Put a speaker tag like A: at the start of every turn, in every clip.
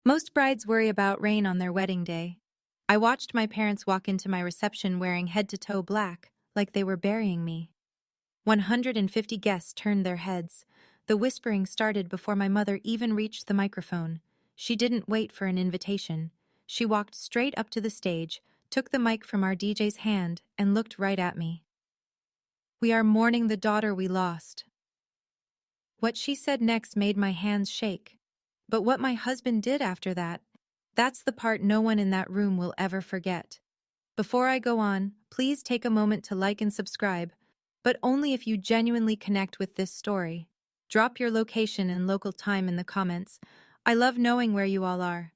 A: Most brides worry about rain on their wedding day. I watched my parents walk into my reception wearing head-to-toe black, like they were burying me. 150 guests turned their heads. The whispering started before my mother even reached the microphone. She didn't wait for an invitation. She walked straight up to the stage, took the mic from our DJ's hand, and looked right at me. "We are mourning the daughter we lost." What she said next made my hands shake. But what my husband did after that, that's the part no one in that room will ever forget. Before I go on, please take a moment to like and subscribe, but only if you genuinely connect with this story. Drop your location and local time in the comments. I love knowing where you all are.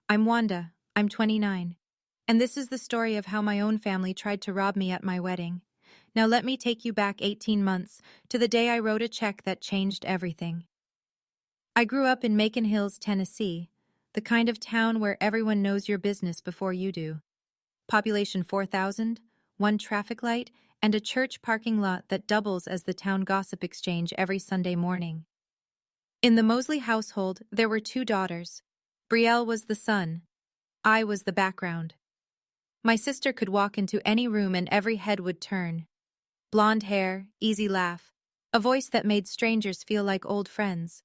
A: I'm Wanda, I'm 29. And this is the story of how my own family tried to rob me at my wedding. Now let me take you back 18 months, to the day I wrote a check that changed everything. I grew up in Macon Hills, Tennessee, the kind of town where everyone knows your business before you do. Population 4,000, one traffic light, and a church parking lot that doubles as the town gossip exchange every Sunday morning. In the Mosley household, there were two daughters. Brielle was the sun. I was the background. My sister could walk into any room and every head would turn. Blonde hair, easy laugh, a voice that made strangers feel like old friends.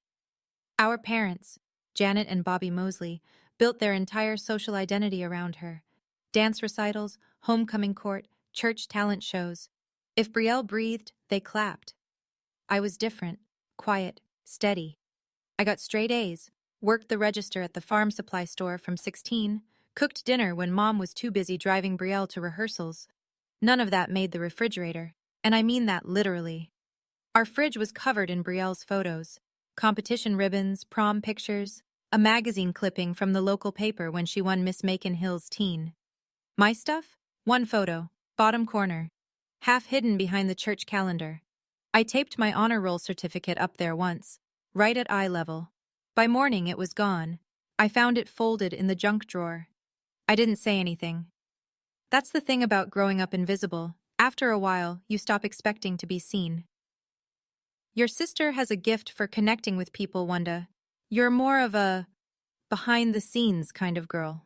A: Our parents, Janet and Bobby Mosley, built their entire social identity around her. Dance recitals, homecoming court, church talent shows. If Brielle breathed, they clapped. I was different, quiet, steady. I got straight A's, worked the register at the farm supply store from 16, cooked dinner when Mom was too busy driving Brielle to rehearsals. None of that made the refrigerator, and I mean that literally. Our fridge was covered in Brielle's photos. Competition ribbons, prom pictures, a magazine clipping from the local paper when she won Miss Macon Hills Teen. My stuff? One photo, bottom corner, half hidden behind the church calendar. I taped my honor roll certificate up there once, right at eye level. By morning it was gone. I found it folded in the junk drawer. I didn't say anything. That's the thing about growing up invisible. After a while, you stop expecting to be seen. Your sister has a gift for connecting with people, Wanda. You're more of a behind-the-scenes kind of girl.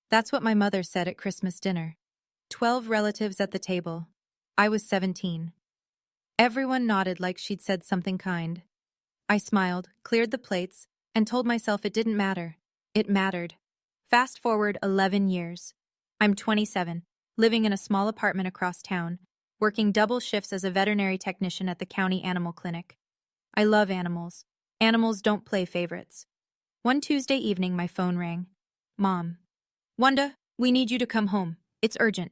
A: That's what my mother said at Christmas dinner. 12 relatives at the table. I was 17. Everyone nodded like she'd said something kind. I smiled, cleared the plates, and told myself it didn't matter. It mattered. Fast forward 11 years. I'm 27, living in a small apartment across town, working double shifts as a veterinary technician at the county animal clinic. I love animals. Animals don't play favorites. One Tuesday evening, my phone rang. Mom. Wanda, we need you to come home. It's urgent.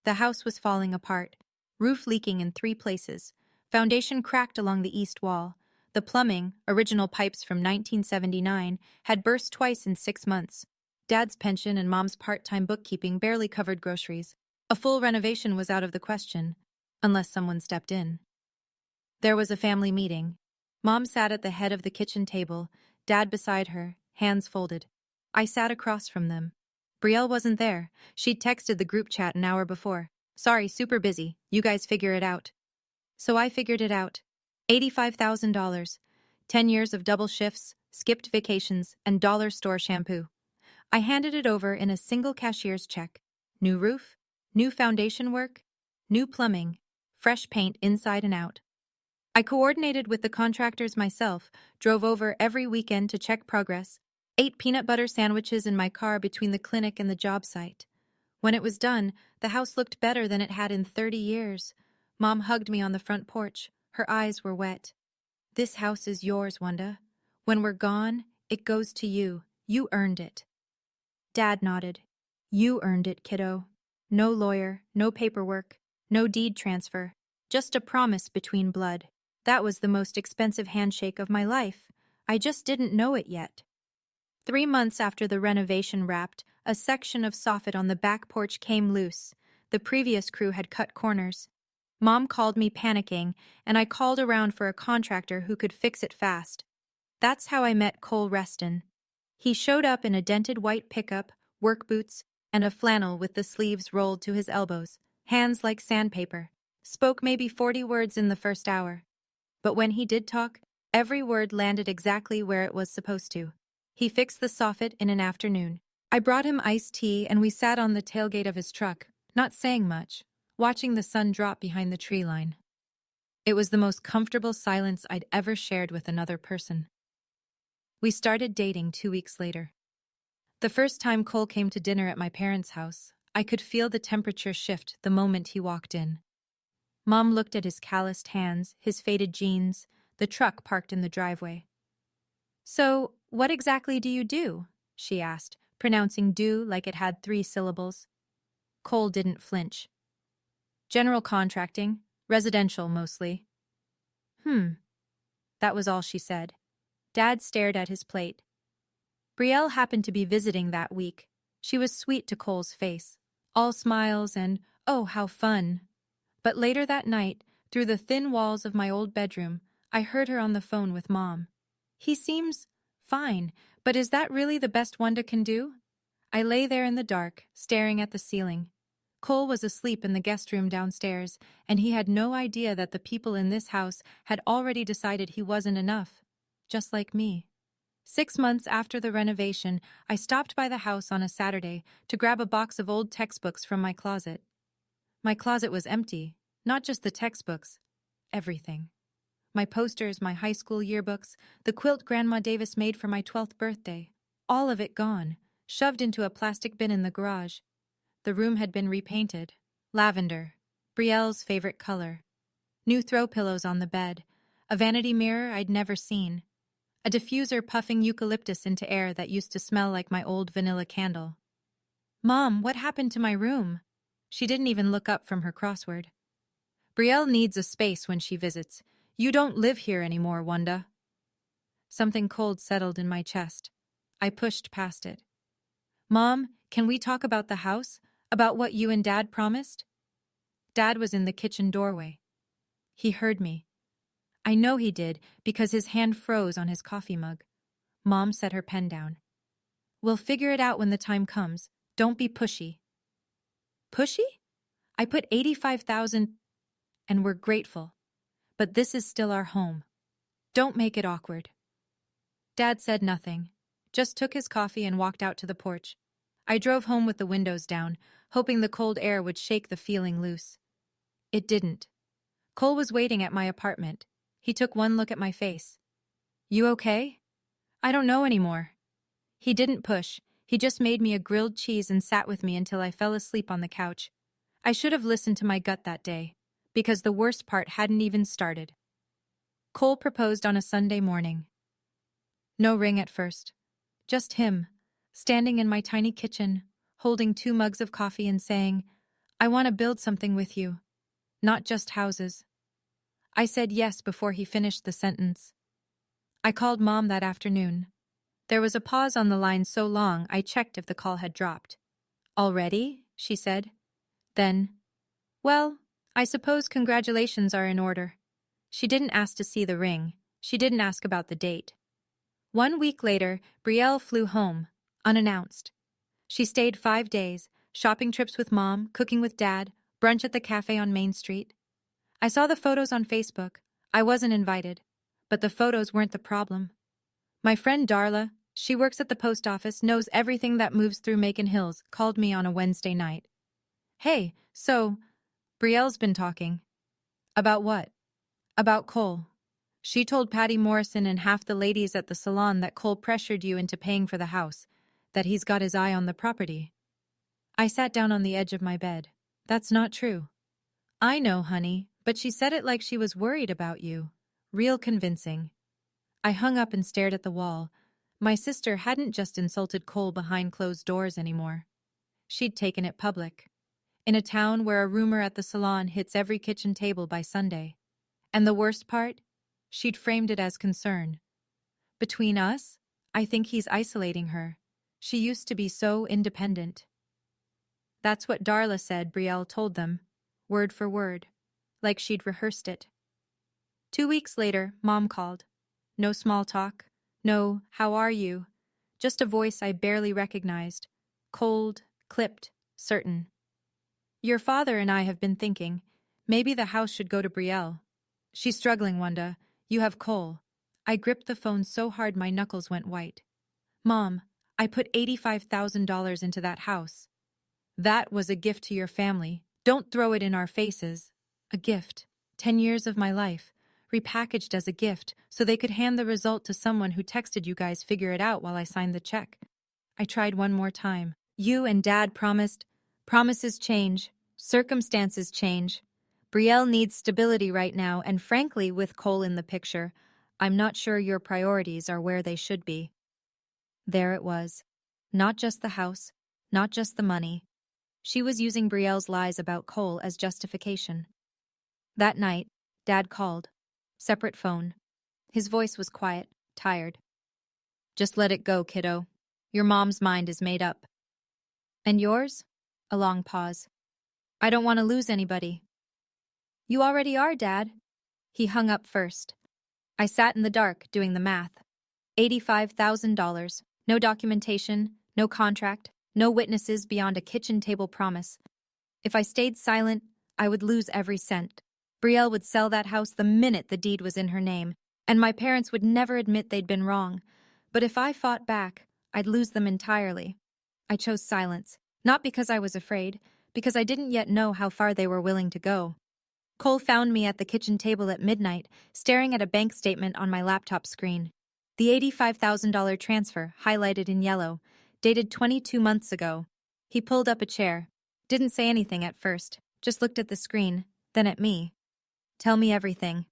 A: The house was falling apart. Roof leaking in 3 places. Foundation cracked along the east wall. The plumbing, original pipes from 1979, had burst twice in 6 months. Dad's pension and Mom's part-time bookkeeping barely covered groceries. A full renovation was out of the question, unless someone stepped in. There was a family meeting. Mom sat at the head of the kitchen table, Dad beside her, hands folded. I sat across from them. Brielle wasn't there. She'd texted the group chat an hour before. Sorry, super busy. You guys figure it out. So I figured it out. $85,000. 10 years of double shifts, skipped vacations, and dollar store shampoo. I handed it over in a single cashier's check. New roof, new foundation work, new plumbing, fresh paint inside and out. I coordinated with the contractors myself, drove over every weekend to check progress, ate peanut butter sandwiches in my car between the clinic and the job site. When it was done, the house looked better than it had in 30 years. Mom hugged me on the front porch. Her eyes were wet. This house is yours, Wanda. When we're gone, it goes to you. You earned it. Dad nodded. You earned it, kiddo. No lawyer, no paperwork, no deed transfer. Just a promise between blood. That was the most expensive handshake of my life. I just didn't know it yet. 3 months after the renovation wrapped, a section of soffit on the back porch came loose. The previous crew had cut corners. Mom called me panicking, and I called around for a contractor who could fix it fast. That's how I met Cole Reston. He showed up in a dented white pickup, work boots, and a flannel with the sleeves rolled to his elbows, hands like sandpaper. Spoke maybe 40 words in the first hour. But when he did talk, every word landed exactly where it was supposed to. He fixed the soffit in an afternoon. I brought him iced tea and we sat on the tailgate of his truck, not saying much, watching the sun drop behind the tree line. It was the most comfortable silence I'd ever shared with another person. We started dating 2 weeks later. The first time Cole came to dinner at my parents' house, I could feel the temperature shift the moment he walked in. Mom looked at his calloused hands, his faded jeans, the truck parked in the driveway. "So, what exactly do you do?" she asked, pronouncing do like it had 3 syllables. Cole didn't flinch. "General contracting, residential mostly." That was all she said. Dad stared at his plate. Brielle happened to be visiting that week. She was sweet to Cole's face, all smiles and, "Oh, how fun." But later that night, through the thin walls of my old bedroom, I heard her on the phone with Mom. "He seems fine, but is that really the best Wanda can do?" I lay there in the dark, staring at the ceiling. Cole was asleep in the guest room downstairs, and he had no idea that the people in this house had already decided he wasn't enough, just like me. 6 months after the renovation, I stopped by the house on a Saturday to grab a box of old textbooks from my closet. My closet was empty, not just the textbooks, everything. My posters, my high school yearbooks, the quilt Grandma Davis made for my 12th birthday. All of it gone, shoved into a plastic bin in the garage. The room had been repainted. Lavender, Brielle's favorite color. New throw pillows on the bed. A vanity mirror I'd never seen. A diffuser puffing eucalyptus into air that used to smell like my old vanilla candle. "Mom, what happened to my room?" She didn't even look up from her crossword. "Brielle needs a space when she visits. You don't live here anymore, Wanda." Something cold settled in my chest. I pushed past it. "Mom, can we talk about the house? About what you and Dad promised?" Dad was in the kitchen doorway. He heard me. I know he did because his hand froze on his coffee mug. Mom set her pen down. "We'll figure it out when the time comes. Don't be pushy." "Pushy? I put 85,000 and we're grateful. But this is still our home. Don't make it awkward." Dad said nothing, just took his coffee and walked out to the porch. I drove home with the windows down, hoping the cold air would shake the feeling loose. It didn't. Cole was waiting at my apartment. He took one look at my face. "You okay?" "I don't know anymore." He didn't push. He just made me a grilled cheese and sat with me until I fell asleep on the couch. I should have listened to my gut that day, because the worst part hadn't even started. Cole proposed on a Sunday morning. No ring at first. Just him, standing in my tiny kitchen, holding 2 mugs of coffee and saying, "I want to build something with you, not just houses." I said yes before he finished the sentence. I called Mom that afternoon. There was a pause on the line so long I checked if the call had dropped. "Already?" she said. Then, "Well, I suppose congratulations are in order." She didn't ask to see the ring. She didn't ask about the date. 1 week later, Brielle flew home, unannounced. She stayed 5 days, shopping trips with Mom, cooking with Dad, brunch at the cafe on Main Street. I saw the photos on Facebook. I wasn't invited. But the photos weren't the problem. My friend Darla, she works at the post office, knows everything that moves through Macon Hills, called me on a Wednesday night. "Hey, so, Brielle's been talking." "About what?" "About Cole. She told Patty Morrison and half the ladies at the salon that Cole pressured you into paying for the house, that he's got his eye on the property." I sat down on the edge of my bed. "That's not true." "I know, honey, but she said it like she was worried about you. Real convincing." I hung up and stared at the wall. My sister hadn't just insulted Cole behind closed doors anymore. She'd taken it public. In a town where a rumor at the salon hits every kitchen table by Sunday. And the worst part? She'd framed it as concern. "Between us, I think he's isolating her. She used to be so independent." That's what Darla said, Brielle told them, word for word, like she'd rehearsed it. 2 weeks later, Mom called. No small talk. No, "How are you?" Just a voice I barely recognized. Cold, clipped, certain. "Your father and I have been thinking, maybe the house should go to Brielle. She's struggling, Wanda. You have Cole." I gripped the phone so hard my knuckles went white. Mom, I put $85,000 into that house. That was a gift to your family. Don't throw it in our faces. A gift. 10 years of my life. Repackaged as a gift so they could hand the result to someone who texted you guys figure it out while I signed the check. I tried one more time. You and Dad promised. Promises change. Circumstances change. Brielle needs stability right now, and frankly, with Cole in the picture, I'm not sure your priorities are where they should be. There it was. Not just the house, not just the money. She was using Brielle's lies about Cole as justification. That night, Dad called. Separate phone. His voice was quiet, tired. Just let it go, kiddo. Your mom's mind is made up. And yours? A long pause. I don't want to lose anybody. You already are, Dad. He hung up first. I sat in the dark doing the math. $85,000. No documentation, no contract, no witnesses beyond a kitchen table promise. If I stayed silent, I would lose every cent. Brielle would sell that house the minute the deed was in her name, and my parents would never admit they'd been wrong. But if I fought back, I'd lose them entirely. I chose silence, not because I was afraid, because I didn't yet know how far they were willing to go. Cole found me at the kitchen table at midnight, staring at a bank statement on my laptop screen. The $85,000 transfer, highlighted in yellow, dated 22 months ago. He pulled up a chair. Didn't say anything at first, just looked at the screen, then at me. Tell me everything.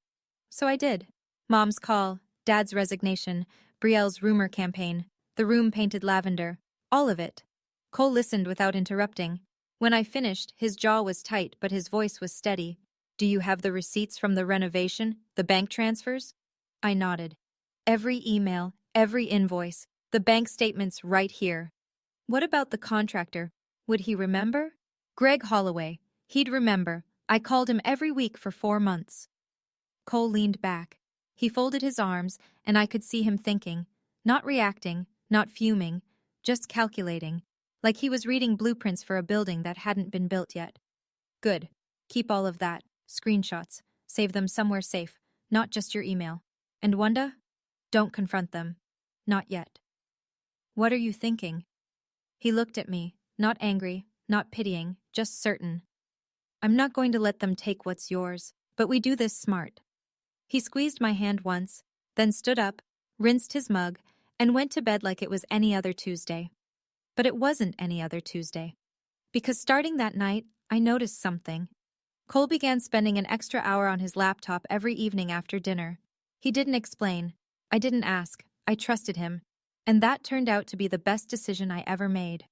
A: So I did. Mom's call, Dad's resignation, Brielle's rumor campaign, the room painted lavender, all of it. Cole listened without interrupting. When I finished, his jaw was tight, but his voice was steady. Do you have the receipts from the renovation, the bank transfers? I nodded. Every email, every invoice, the bank statements right here. What about the contractor? Would he remember? Greg Holloway. He'd remember. I called him every week for 4 months. Cole leaned back. He folded his arms, and I could see him thinking, not reacting, not fuming, just calculating, like he was reading blueprints for a building that hadn't been built yet. Good. Keep all of that. Screenshots. Save them somewhere safe, not just your email. And Wanda? Don't confront them. Not yet. What are you thinking? He looked at me, not angry, not pitying, just certain. I'm not going to let them take what's yours, but we do this smart. He squeezed my hand once, then stood up, rinsed his mug, and went to bed like it was any other Tuesday. But it wasn't any other Tuesday. Because starting that night, I noticed something. Cole began spending an extra hour on his laptop every evening after dinner. He didn't explain. I didn't ask. I trusted him. And that turned out to be the best decision I ever made.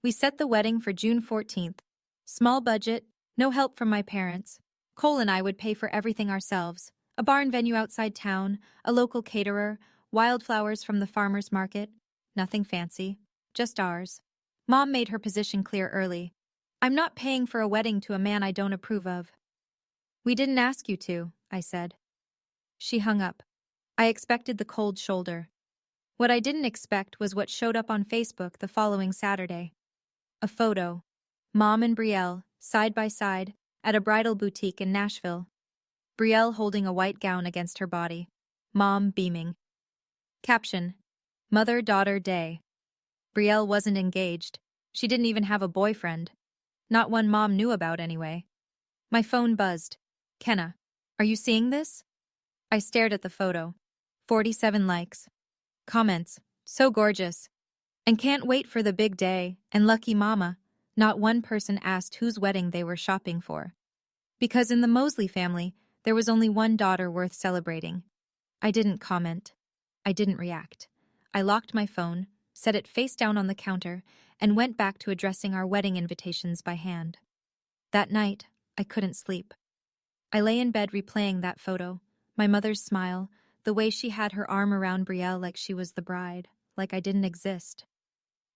A: We set the wedding for June 14th. Small budget, no help from my parents. Cole and I would pay for everything ourselves. A barn venue outside town, a local caterer, wildflowers from the farmer's market. Nothing fancy. Just ours. Mom made her position clear early. I'm not paying for a wedding to a man I don't approve of. We didn't ask you to, I said. She hung up. I expected the cold shoulder. What I didn't expect was what showed up on Facebook the following Saturday. A photo. Mom and Brielle, side by side, at a bridal boutique in Nashville. Brielle holding a white gown against her body. Mom beaming. Caption. Mother-daughter day. Brielle wasn't engaged. She didn't even have a boyfriend. Not one Mom knew about anyway. My phone buzzed. Kenna, are you seeing this? I stared at the photo. 47 likes. Comments. So gorgeous. And can't wait for the big day, and lucky mama. Not one person asked whose wedding they were shopping for. Because in the Mosley family, there was only one daughter worth celebrating. I didn't comment. I didn't react. I locked my phone, set it face down on the counter, and went back to addressing our wedding invitations by hand. That night, I couldn't sleep. I lay in bed replaying that photo, my mother's smile, the way she had her arm around Brielle like she was the bride, like I didn't exist.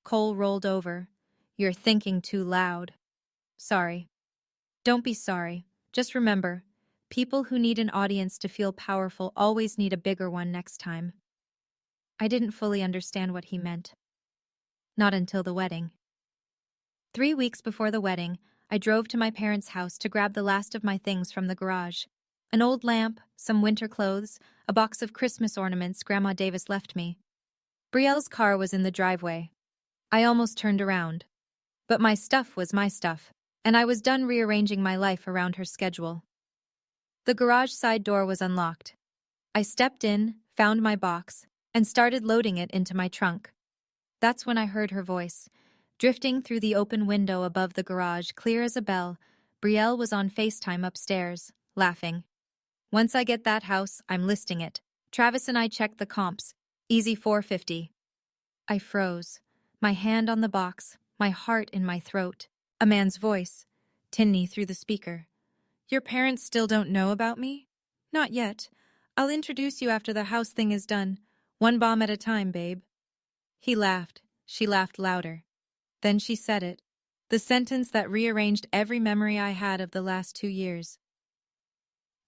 A: Cole rolled over. You're thinking too loud. Sorry. Don't be sorry. Just remember, people who need an audience to feel powerful always need a bigger one next time. I didn't fully understand what he meant. Not until the wedding. 3 weeks before the wedding, I drove to my parents' house to grab the last of my things from the garage. An old lamp, some winter clothes, a box of Christmas ornaments Grandma Davis left me. Brielle's car was in the driveway. I almost turned around. But my stuff was my stuff, and I was done rearranging my life around her schedule. The garage side door was unlocked. I stepped in, found my box, and started loading it into my trunk. That's when I heard her voice. Drifting through the open window above the garage, clear as a bell, Brielle was on FaceTime upstairs, laughing. Once I get that house, I'm listing it. Travis and I checked the comps. Easy 450. I froze, my hand on the box, my heart in my throat. A man's voice, tinny through the speaker. Your parents still don't know about me? Not yet. I'll introduce you after the house thing is done. One bomb at a time, babe. He laughed. She laughed louder. Then she said it. The sentence that rearranged every memory I had of the last 2 years.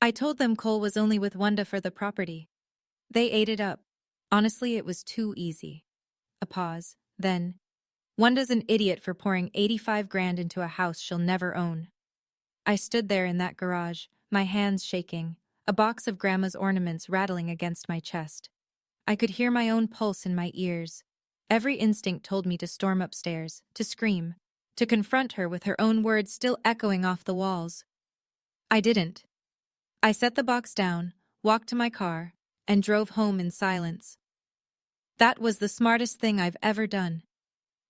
A: I told them Cole was only with Wanda for the property. They ate it up. Honestly, it was too easy. A pause. Then, Wanda's an idiot for pouring 85 grand into a house she'll never own. I stood there in that garage, my hands shaking, a box of Grandma's ornaments rattling against my chest. I could hear my own pulse in my ears. Every instinct told me to storm upstairs, to scream, to confront her with her own words still echoing off the walls. I didn't. I set the box down, walked to my car, and drove home in silence. That was the smartest thing I've ever done.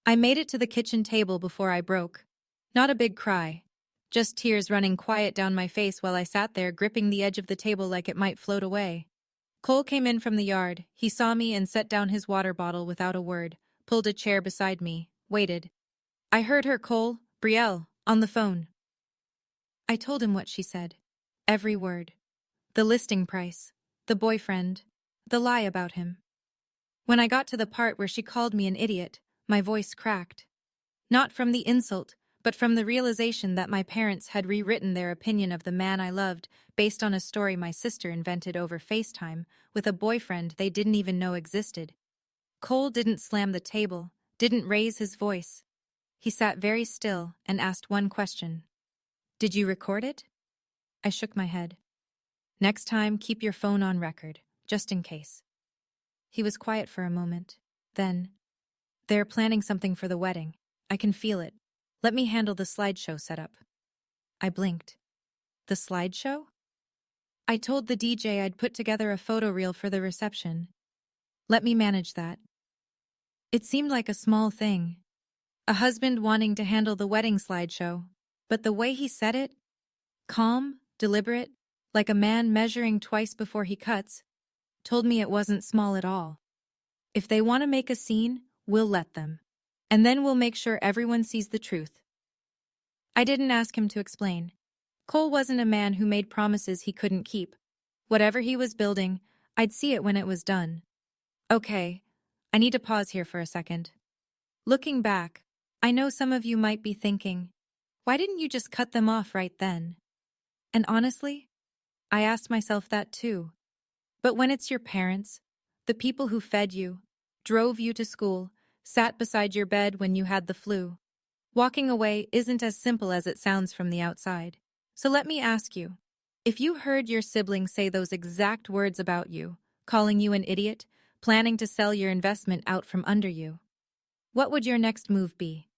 A: I made it to the kitchen table before I broke. Not a big cry, just tears running quiet down my face while I sat there gripping the edge of the table like it might float away. Cole came in from the yard. He saw me and set down his water bottle without a word, pulled a chair beside me, waited. I heard her, Cole, Brielle, on the phone. I told him what she said. Every word. The listing price, the boyfriend, the lie about him. When I got to the part where she called me an idiot, my voice cracked. Not from the insult, but from the realization that my parents had rewritten their opinion of the man I loved based on a story my sister invented over FaceTime with a boyfriend they didn't even know existed. Cole didn't slam the table, didn't raise his voice. He sat very still and asked one question. Did you record it? I shook my head. Next time, keep your phone on record, just in case. He was quiet for a moment. Then, they're planning something for the wedding. I can feel it. Let me handle the slideshow setup. I blinked. The slideshow? I told the DJ I'd put together a photo reel for the reception. Let me manage that. It seemed like a small thing. A husband wanting to handle the wedding slideshow. But the way he said it, calm, deliberate, like a man measuring twice before he cuts, told me it wasn't small at all. If they want to make a scene, we'll let them. And then we'll make sure everyone sees the truth. I didn't ask him to explain. Cole wasn't a man who made promises he couldn't keep. Whatever he was building, I'd see it when it was done. Okay, I need to pause here for a second. Looking back, I know some of you might be thinking, why didn't you just cut them off right then? And honestly, I asked myself that too. But when it's your parents, the people who fed you, drove you to school, sat beside your bed when you had the flu, walking away isn't as simple as it sounds from the outside. So let me ask you, if you heard your sibling say those exact words about you, calling you an idiot, planning to sell your investment out from under you, what would your next move be?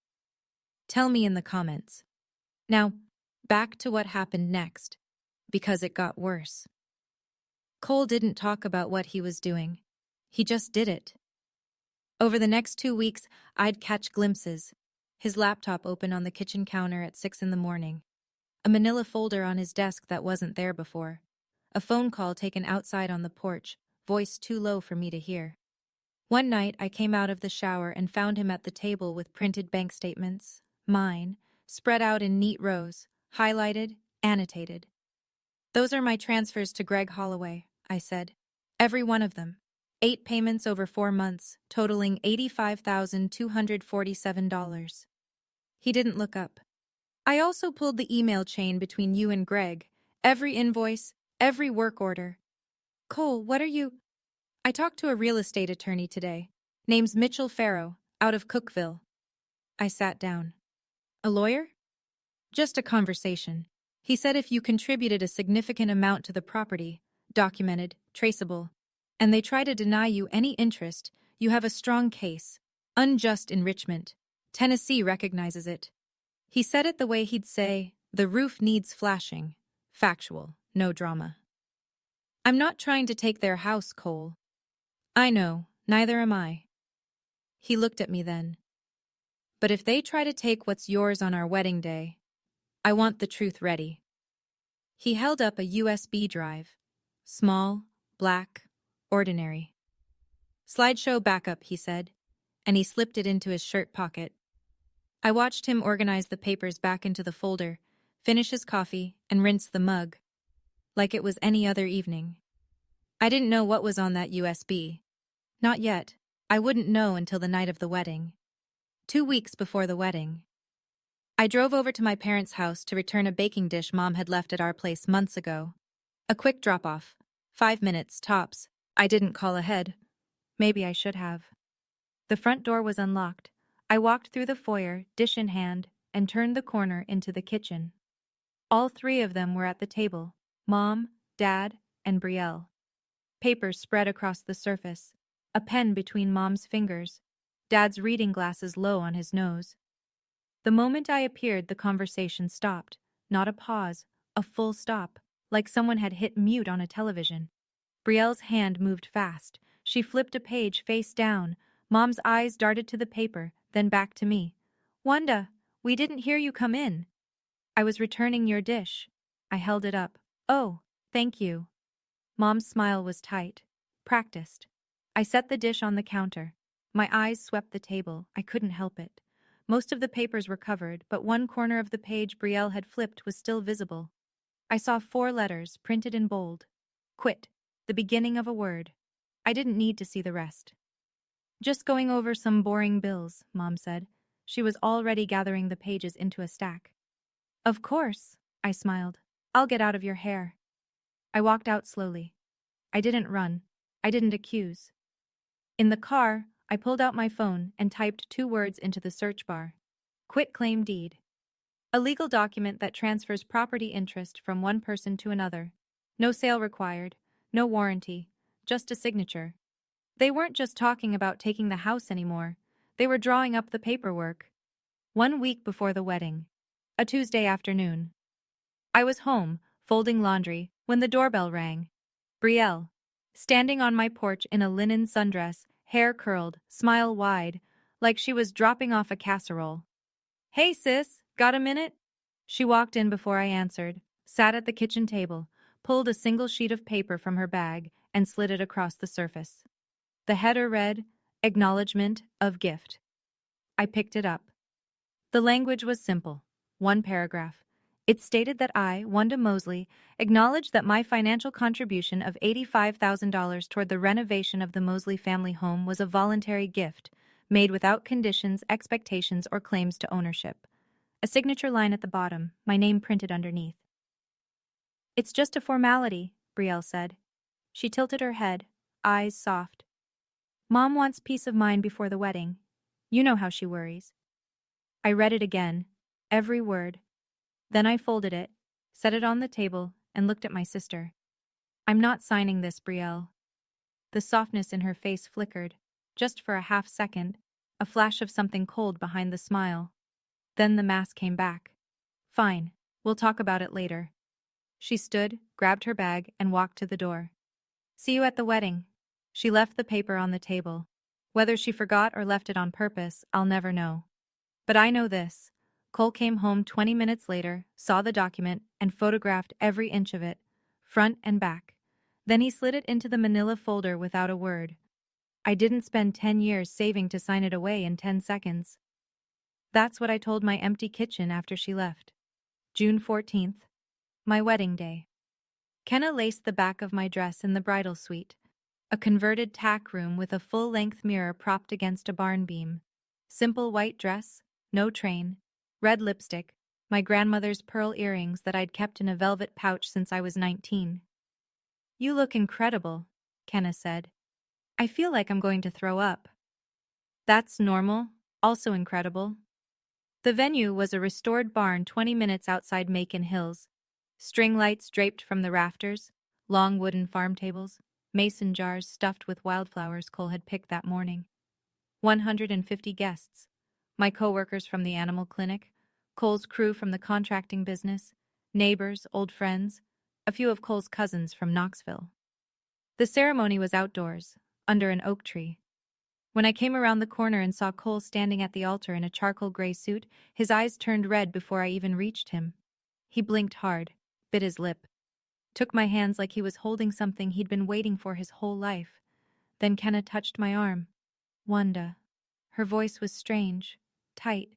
A: Tell me in the comments. Now, back to what happened next, because it got worse. Cole didn't talk about what he was doing. He just did it. Over the next 2 weeks, I'd catch glimpses. His laptop open on the kitchen counter at 6 a.m, a manila folder on his desk that wasn't there before, a phone call taken outside on the porch, voice too low for me to hear. One night, I came out of the shower and found him at the table with printed bank statements, mine, spread out in neat rows, highlighted, annotated. Those are my transfers to Greg Holloway, I said. Every one of them. 8 payments over 4 months, totaling $85,247. He didn't look up. I also pulled the email chain between you and Greg. Every invoice, every work order. Cole, what are you? I talked to a real estate attorney today. Name's Mitchell Farrow, out of Cookville. I sat down. A lawyer? Just a conversation. He said if you contributed a significant amount to the property, documented, traceable, and they try to deny you any interest, You have a strong case. Unjust enrichment. Tennessee recognizes it. He said it the way he'd say, the roof needs flashing. Factual, no drama. I'm not trying to take their house, Cole. I know, neither am I. He looked at me then. But if they try to take what's yours on our wedding day, I want the truth ready. He held up a USB drive. Small, black, ordinary. Slideshow backup, he said, and he slipped it into his shirt pocket. I watched him organize the papers back into the folder, finish his coffee, and rinse the mug, like it was any other evening. I didn't know what was on that USB. Not yet. I wouldn't know until the night of the wedding. 2 weeks before the wedding. I drove over to my parents' house to return a baking dish Mom had left at our place months ago. A quick drop-off. 5 minutes, tops. I didn't call ahead. Maybe I should have. The front door was unlocked. I walked through the foyer, dish in hand, and turned the corner into the kitchen. All 3 of them were at the table. Mom, Dad, and Brielle. Papers spread across the surface. A pen between Mom's fingers. Dad's reading glasses low on his nose. The moment I appeared, the conversation stopped. Not a pause, a full stop, like someone had hit mute on a television. Brielle's hand moved fast. She flipped a page face down. Mom's eyes darted to the paper, then back to me. Wanda, we didn't hear you come in. I was returning your dish. I held it up. Oh, thank you. Mom's smile was tight. Practiced. I set the dish on the counter. My eyes swept the table. I couldn't help it. Most of the papers were covered, but one corner of the page Brielle had flipped was still visible. I saw 4 letters, printed in bold. Quit. The beginning of a word. I didn't need to see the rest. Just going over some boring bills, Mom said. She was already gathering the pages into a stack. Of course, I smiled. I'll get out of your hair. I walked out slowly. I didn't run. I didn't accuse. In the car, I pulled out my phone and typed 2 words into the search bar. Quitclaim deed. A legal document that transfers property interest from one person to another. No sale required, no warranty, just a signature. They weren't just talking about taking the house anymore. They were drawing up the paperwork. 1 week before the wedding. A Tuesday afternoon. I was home, folding laundry, when the doorbell rang. Brielle. Standing on my porch in a linen sundress, hair curled, smile wide, like she was dropping off a casserole. Hey sis, got a minute? She walked in before I answered, sat at the kitchen table, pulled a single sheet of paper from her bag, and slid it across the surface. The header read, Acknowledgement of Gift. I picked it up. The language was simple. 1 paragraph. It stated that I, Wanda Mosley, acknowledge that my financial contribution of $85,000 toward the renovation of the Mosley family home was a voluntary gift, made without conditions, expectations, or claims to ownership. A signature line at the bottom, my name printed underneath. It's just a formality, Brielle said. She tilted her head, eyes soft. Mom wants peace of mind before the wedding. You know how she worries. I read it again, every word. Then I folded it, set it on the table, and looked at my sister. I'm not signing this, Brielle. The softness in her face flickered, just for a half second, a flash of something cold behind the smile. Then the mask came back. Fine, we'll talk about it later. She stood, grabbed her bag, and walked to the door. See you at the wedding. She left the paper on the table. Whether she forgot or left it on purpose, I'll never know. But I know this. Cole came home 20 minutes later, saw the document, and photographed every inch of it, front and back. Then he slid it into the manila folder without a word. I didn't spend 10 years saving to sign it away in 10 seconds. That's what I told my empty kitchen after she left. June 14th. My wedding day. Kenna laced the back of my dress in the bridal suite, a converted tack room with a full-length mirror propped against a barn beam. Simple white dress, no train, red lipstick, my grandmother's pearl earrings that I'd kept in a velvet pouch since I was 19. You look incredible, Kenna said. I feel like I'm going to throw up. That's normal, also incredible. The venue was a restored barn 20 minutes outside Macon Hills. String lights draped from the rafters, long wooden farm tables, mason jars stuffed with wildflowers Cole had picked that morning. 150 guests. My coworkers from the animal clinic, Cole's crew from the contracting business, neighbors, old friends, a few of Cole's cousins from Knoxville. The ceremony was outdoors, under an oak tree. When I came around the corner and saw Cole standing at the altar in a charcoal gray suit, his eyes turned red before I even reached him. He blinked hard, bit his lip, took my hands like he was holding something he'd been waiting for his whole life. Then Kenna touched my arm. Wanda. Her voice was strange, tight.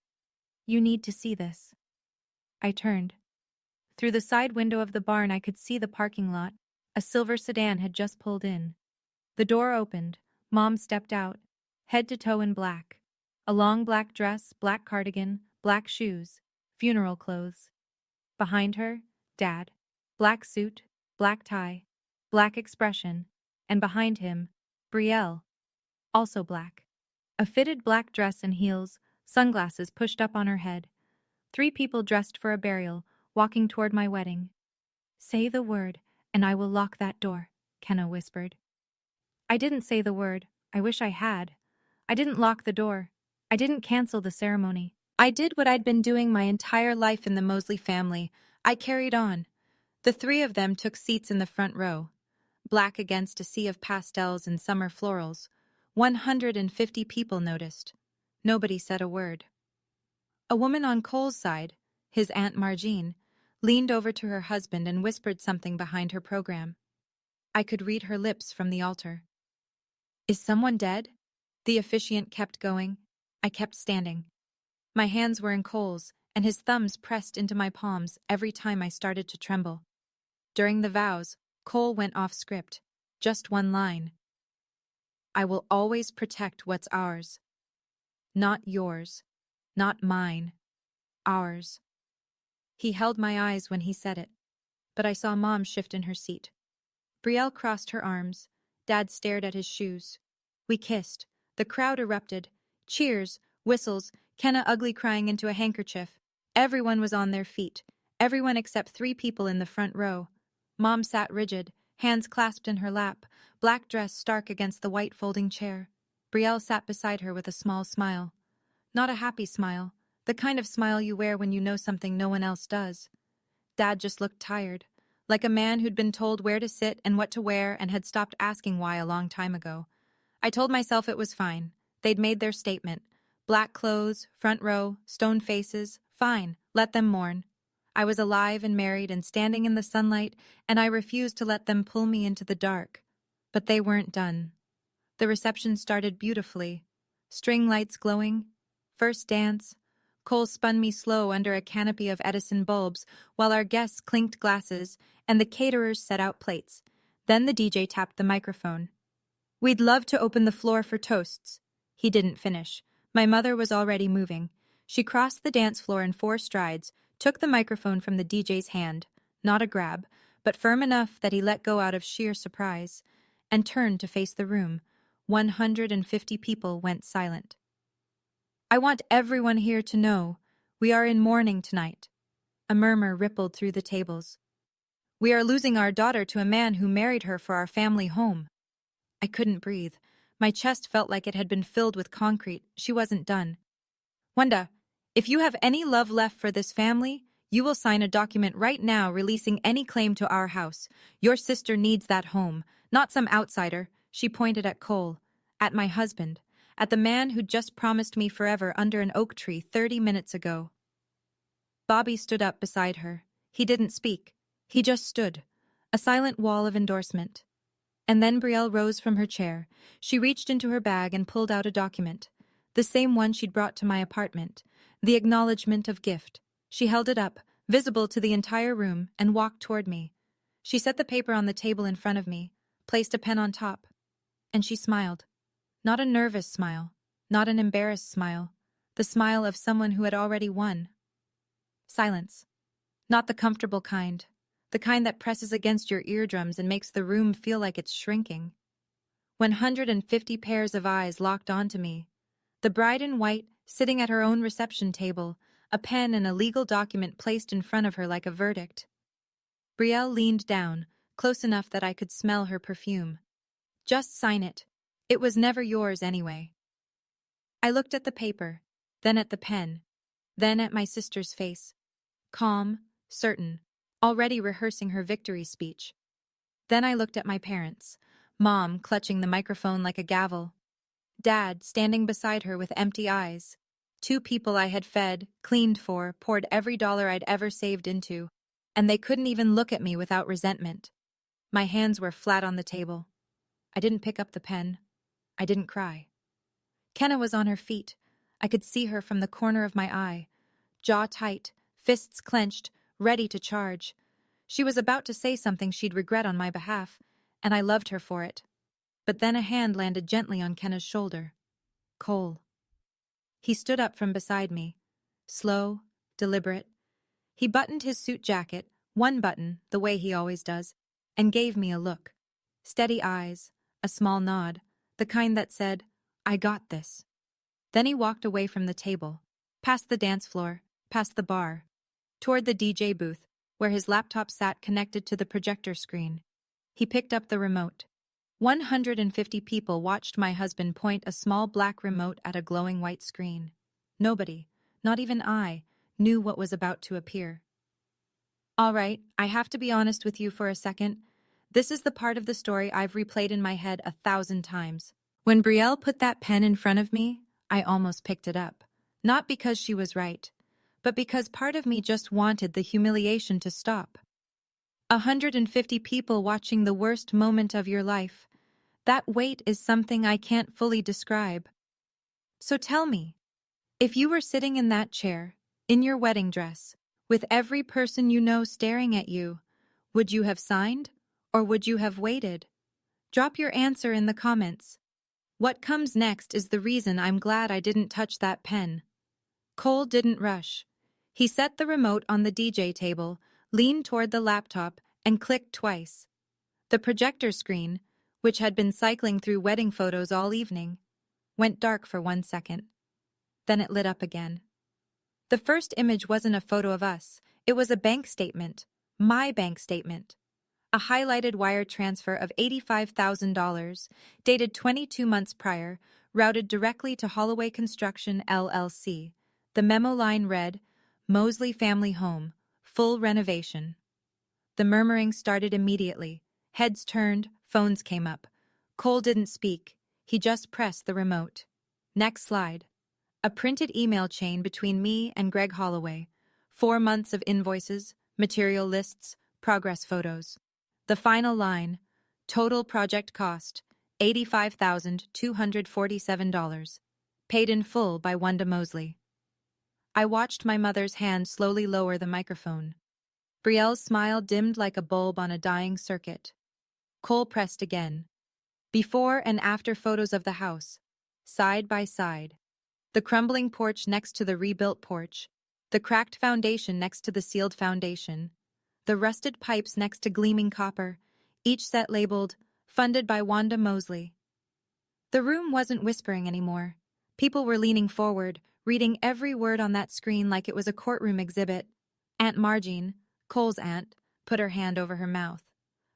A: You need to see this. I turned. Through the side window of the barn I could see the parking lot. A silver sedan had just pulled in. The door opened. Mom stepped out, head to toe in black. A long black dress, black cardigan, black shoes, funeral clothes. Behind her, Dad. Black suit, black tie, black expression, and behind him, Brielle. Also black. A fitted black dress and heels, sunglasses pushed up on her head. 3 people dressed for a burial, walking toward my wedding. Say the word, and I will lock that door, Kenna whispered. I didn't say the word. I wish I had. I didn't lock the door. I didn't cancel the ceremony. I did what I'd been doing my entire life in the Mosley family. I carried on. The 3 of them took seats in the front row, black against a sea of pastels and summer florals. 150 people noticed. Nobody said a word. A woman on Cole's side, his Aunt Margine, leaned over to her husband and whispered something behind her program. I could read her lips from the altar. Is someone dead? The officiant kept going. I kept standing. My hands were in Cole's, and his thumbs pressed into my palms every time I started to tremble. During the vows, Cole went off script. Just one line. I will always protect what's ours. Not yours. Not mine. Ours. He held my eyes when he said it, but I saw Mom shift in her seat. Brielle crossed her arms. Dad stared at his shoes. We kissed. The crowd erupted. Cheers, whistles, Kenna ugly crying into a handkerchief. Everyone was on their feet. Everyone except 3 people in the front row. Mom sat rigid, hands clasped in her lap, black dress stark against the white folding chair. Brielle sat beside her with a small smile. Not a happy smile, the kind of smile you wear when you know something no one else does. Dad just looked tired, like a man who'd been told where to sit and what to wear and had stopped asking why a long time ago. I told myself it was fine. They'd made their statement. Black clothes, front row, stone faces. Fine, let them mourn. I was alive and married and standing in the sunlight, and I refused to let them pull me into the dark. But they weren't done. The reception started beautifully. String lights glowing. First dance. Cole spun me slow under a canopy of Edison bulbs while our guests clinked glasses and the caterers set out plates. Then the DJ tapped the microphone. We'd love to open the floor for toasts. He didn't finish. My mother was already moving. She crossed the dance floor in 4 strides, took the microphone from the DJ's hand, not a grab, but firm enough that he let go out of sheer surprise, and turned to face the room. 150 people went silent. I want everyone here to know we are in mourning tonight. A murmur rippled through the tables. We are losing our daughter to a man who married her for our family home. I couldn't breathe. My chest felt like it had been filled with concrete. She wasn't done. Wanda, if you have any love left for this family, you will sign a document right now releasing any claim to our house. Your sister needs that home, not some outsider. She pointed at Cole, at my husband, at the man who'd just promised me forever under an oak tree 30 minutes ago. Bobby stood up beside her. He didn't speak. He just stood, a silent wall of endorsement. And then Brielle rose from her chair. She reached into her bag and pulled out a document, the same one she'd brought to my apartment, the acknowledgement of gift. She held it up, visible to the entire room, and walked toward me. She set the paper on the table in front of me, placed a pen on top, and she smiled. Not a nervous smile, not an embarrassed smile, the smile of someone who had already won. Silence. Not the comfortable kind, the kind that presses against your eardrums and makes the room feel like it's shrinking. 150 pairs of eyes locked onto me. The bride in white, sitting at her own reception table, a pen and a legal document placed in front of her like a verdict. Brielle leaned down, close enough that I could smell her perfume. Just sign it. It was never yours anyway. I looked at the paper, then at the pen, then at my sister's face. Calm, certain, already rehearsing her victory speech. Then I looked at my parents, Mom clutching the microphone like a gavel, Dad standing beside her with empty eyes. Two people I had fed, cleaned for, poured every dollar I'd ever saved into, and they couldn't even look at me without resentment. My hands were flat on the table. I didn't pick up the pen. I didn't cry. Kenna was on her feet. I could see her from the corner of my eye, jaw tight, fists clenched, ready to charge. She was about to say something she'd regret on my behalf, and I loved her for it. But then a hand landed gently on Kenna's shoulder. Cole. He stood up from beside me, slow, deliberate. He buttoned his suit jacket, one button, the way he always does, and gave me a look. Steady eyes, a small nod, the kind that said, I got this. Then he walked away from the table, past the dance floor, past the bar, toward the DJ booth, where his laptop sat connected to the projector screen. He picked up the remote. 150 people watched my husband point a small black remote at a glowing white screen. Nobody, not even I, knew what was about to appear. All right, I have to be honest with you for a second. This is the part of the story I've replayed in my head 1,000 times. When Brielle put that pen in front of me, I almost picked it up. Not because she was right, but because part of me just wanted the humiliation to stop. 150 people watching the worst moment of your life. That weight is something I can't fully describe. So tell me, if you were sitting in that chair, in your wedding dress, with every person you know staring at you, would you have signed, or would you have waited? Drop your answer in the comments. What comes next is the reason I'm glad I didn't touch that pen. Cole didn't rush. He set the remote on the DJ table, leaned toward the laptop, and clicked twice. The projector screen, which had been cycling through wedding photos all evening, went dark for 1 second. Then it lit up again. The first image wasn't a photo of us. It was a bank statement. My bank statement. A highlighted wire transfer of $85,000, dated 22 months prior, routed directly to Holloway Construction, LLC. The memo line read, Mosley Family Home, full renovation. The murmuring started immediately. Heads turned, phones came up. Cole didn't speak. He just pressed the remote. Next slide. A printed email chain between me and Greg Holloway. 4 months of invoices, material lists, progress photos. The final line, total project cost, $85,247. Paid in full by Wanda Mosley. I watched my mother's hand slowly lower the microphone. Brielle's smile dimmed like a bulb on a dying circuit. Cole pressed again. Before and after photos of the house, side by side. The crumbling porch next to the rebuilt porch, the cracked foundation next to the sealed foundation, the rusted pipes next to gleaming copper, each set labeled, funded by Wanda Mosley. The room wasn't whispering anymore. People were leaning forward, reading every word on that screen like it was a courtroom exhibit. Aunt Margene, Cole's aunt, put her hand over her mouth.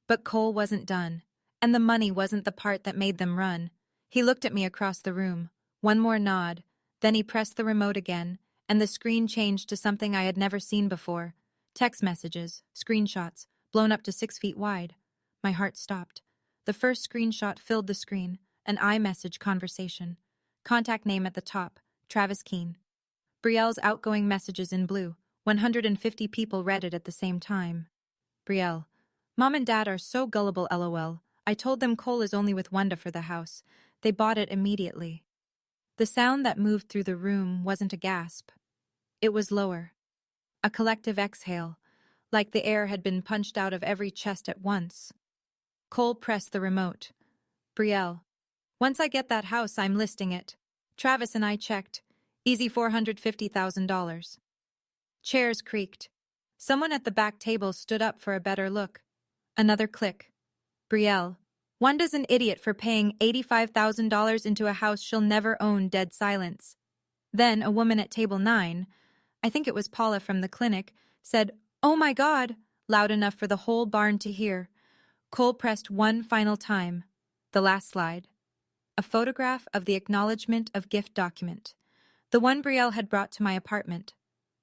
A: But Cole wasn't done, and the money wasn't the part that made them run. He looked at me across the room. One more nod, then he pressed the remote again, and the screen changed to something I had never seen before. Text messages, screenshots, blown up to 6 feet wide. My heart stopped. The first screenshot filled the screen, an iMessage conversation. Contact name at the top, Travis Keene. Brielle's outgoing messages in blue. 150 people read it at the same time. Brielle. Mom and Dad are so gullible, LOL. I told them Cole is only with Wanda for the house. They bought it immediately. The sound that moved through the room wasn't a gasp. It was lower. A collective exhale, like the air had been punched out of every chest at once. Cole pressed the remote. Brielle. Once I get that house, I'm listing it. Travis and I checked. Easy $450,000. Chairs creaked. Someone at the back table stood up for a better look. Another click. Brielle. Wanda's an idiot for paying $85,000 into a house she'll never own. Dead silence. Then a woman at table 9, I think it was Paula from the clinic, said, "Oh my God," loud enough for the whole barn to hear. Cole pressed one final time. The last slide. a photograph of the acknowledgement of gift document. The one Brielle had brought to my apartment.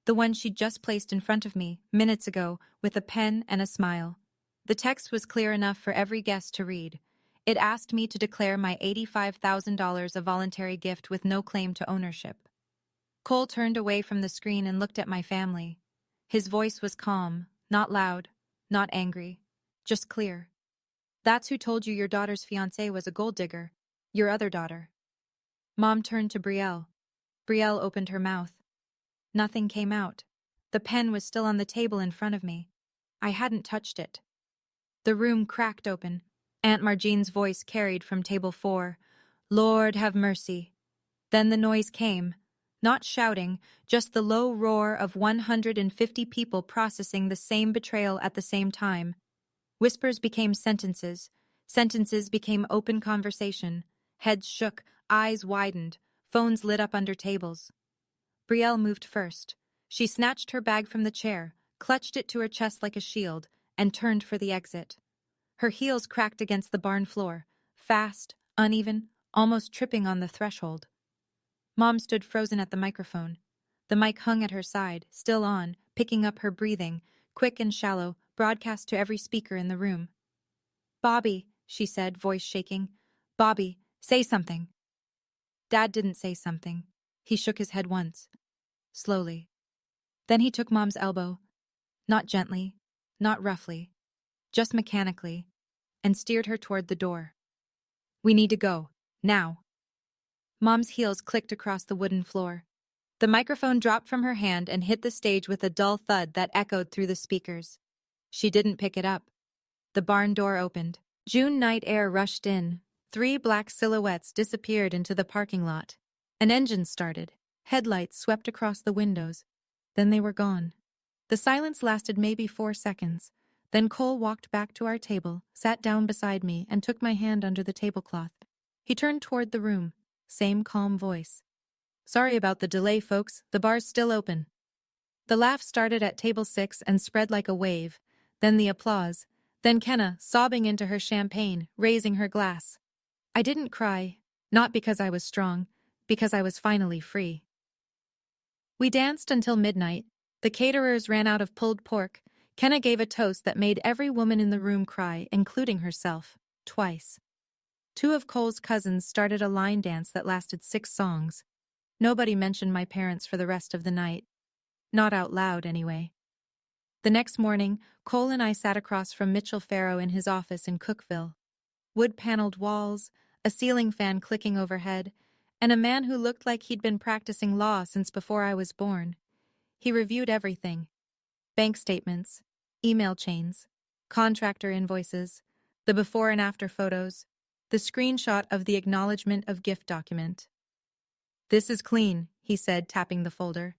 A: The one she'd just placed in front of me, minutes ago, with a pen and a smile. The text was clear enough for every guest to read. It asked me to declare my $85,000 a voluntary gift with no claim to ownership. Cole turned away from the screen and looked at my family. His voice was calm, not loud, not angry, just clear. That's who told you your daughter's fiancé was a gold digger, your other daughter. Mom turned to Brielle. Brielle opened her mouth. Nothing came out. The pen was still on the table in front of me. I hadn't touched it. The room cracked open. Aunt Marjean's voice carried from table 4. Lord have mercy. Then the noise came. Not shouting, just the low roar of 150 people processing the same betrayal at the same time. Whispers became sentences. Sentences became open conversation. Heads shook, eyes widened, phones lit up under tables. Brielle moved first. She snatched her bag from the chair, clutched it to her chest like a shield, and turned for the exit. Her heels cracked against the barn floor, fast, uneven, almost tripping on the threshold. Mom stood frozen at the microphone. The mic hung at her side, still on, picking up her breathing, quick and shallow, broadcast to every speaker in the room. Bobby, she said, voice shaking. Bobby, say something. Dad didn't say something. He shook his head once, slowly. Then he took Mom's elbow, not gently, not roughly, just mechanically, and steered her toward the door. We need to go, now. Mom's heels clicked across the wooden floor. The microphone dropped from her hand and hit the stage with a dull thud that echoed through the speakers. She didn't pick it up. The barn door opened. June night air rushed in. 3 black silhouettes disappeared into the parking lot. An engine started. Headlights swept across the windows. Then they were gone. The silence lasted maybe 4 seconds. Then Cole walked back to our table, sat down beside me, and took my hand under the tablecloth. He turned toward the room. Same calm voice. Sorry about the delay, folks. The bar's still open. The laugh started at table 6 and spread like a wave. Then the applause. Then Kenna, sobbing into her champagne, raising her glass. I didn't cry, not because I was strong, because I was finally free. We danced until midnight. The caterers ran out of pulled pork. Kenna gave a toast that made every woman in the room cry, including herself, twice. 2 of Cole's cousins started a line dance that lasted 6 songs. Nobody mentioned my parents for the rest of the night. Not out loud, anyway. The next morning, Cole and I sat across from Mitchell Farrow in his office in Cookville. Wood-paneled walls, a ceiling fan clicking overhead, and a man who looked like he'd been practicing law since before I was born. He reviewed everything. Bank statements, email chains, contractor invoices, the before and after photos, the screenshot of the acknowledgement of gift document. This is clean, he said, tapping the folder.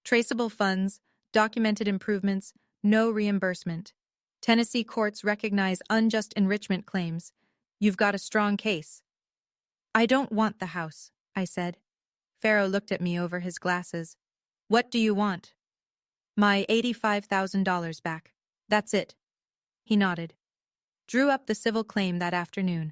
A: Traceable funds, documented improvements, no reimbursement. Tennessee courts recognize unjust enrichment claims. You've got a strong case. I don't want the house, I said. Farrow looked at me over his glasses. What do you want? My $85,000 back. That's it. He nodded. Drew up the civil claim that afternoon.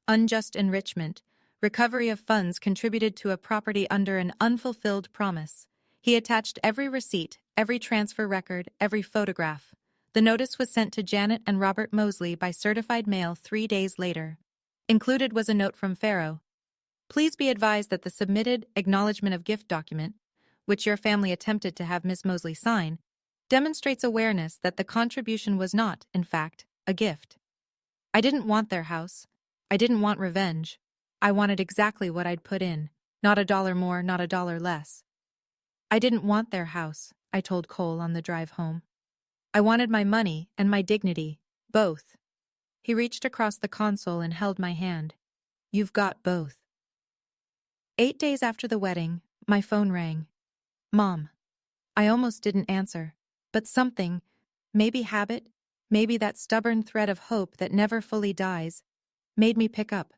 A: Unjust enrichment. Recovery of funds contributed to a property under an unfulfilled promise. He attached every receipt, every transfer record, every photograph. The notice was sent to Janet and Robert Mosley by certified mail 3 days later. Included was a note from Farrow. Please be advised that the submitted acknowledgement of gift document, which your family attempted to have Miss Mosley sign, demonstrates awareness that the contribution was not, in fact, a gift. I didn't want their house. I didn't want revenge. I wanted exactly what I'd put in, not $1 more, not $1 less. I didn't want their house, I told Cole on the drive home. I wanted my money and my dignity, both. He reached across the console and held my hand. You've got both. 8 days after the wedding, my phone rang. Mom. I almost didn't answer, but something, maybe habit, maybe that stubborn thread of hope that never fully dies, made me pick up.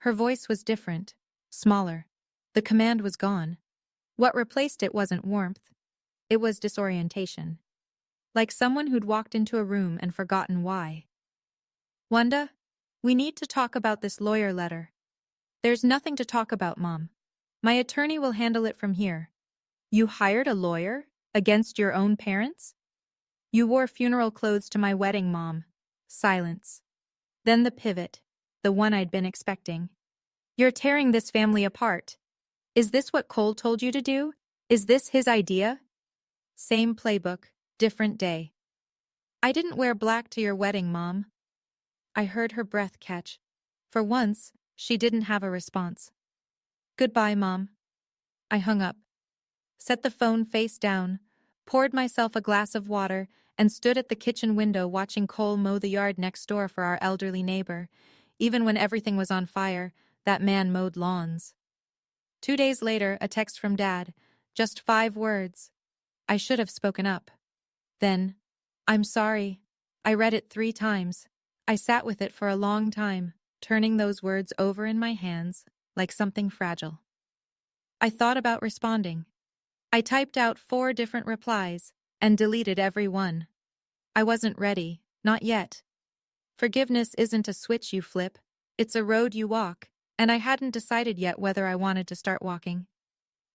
A: Her voice was different, smaller. The command was gone. What replaced it wasn't warmth. It was disorientation. Like someone who'd walked into a room and forgotten why. Wanda, we need to talk about this lawyer letter. There's nothing to talk about, Mom. My attorney will handle it from here. You hired a lawyer? Against your own parents? You wore funeral clothes to my wedding, Mom. Silence. Then the pivot. The one I'd been expecting. You're tearing this family apart. Is this what Cole told you to do? Is this his idea? Same playbook, different day. I didn't wear black to your wedding, Mom. I heard her breath catch. For once, she didn't have a response. Goodbye, Mom. I hung up, set the phone face down, poured myself a glass of water, and stood at the kitchen window watching Cole mow the yard next door for our elderly neighbor. Even when everything was on fire, that man mowed lawns. 2 days later, a text from Dad. Just 5 words. I should have spoken up. Then, I'm sorry. I read it 3 times. I sat with it for a long time, turning those words over in my hands like something fragile. I thought about responding. I typed out 4 different replies and deleted every one. I wasn't ready, not yet. Forgiveness isn't a switch you flip, it's a road you walk, and I hadn't decided yet whether I wanted to start walking.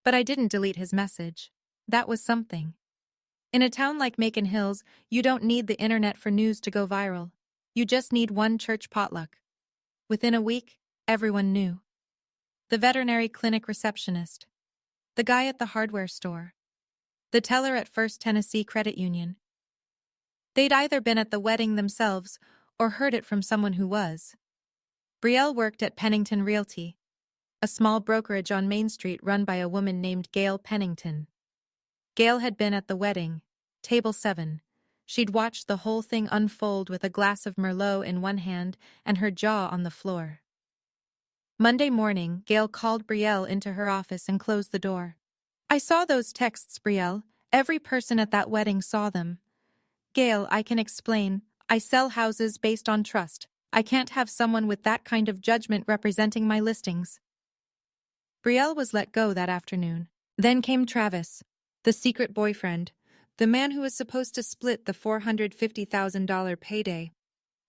A: But I didn't delete his message. That was something. In a town like Macon Hills, you don't need the internet for news to go viral. You just need one church potluck. Within a week, everyone knew. The veterinary clinic receptionist. The guy at the hardware store. The teller at First Tennessee Credit Union. They'd either been at the wedding themselves or heard it from someone who was. Brielle worked at Pennington Realty, a small brokerage on Main Street run by a woman named Gail Pennington. Gail had been at the wedding, table 7. She'd watched the whole thing unfold with a glass of Merlot in one hand and her jaw on the floor. Monday morning, Gail called Brielle into her office and closed the door. I saw those texts, Brielle. Every person at that wedding saw them. Gail, I can explain. I sell houses based on trust. I can't have someone with that kind of judgment representing my listings. Brielle was let go that afternoon. Then came Travis, the secret boyfriend, the man who was supposed to split the $450,000 payday.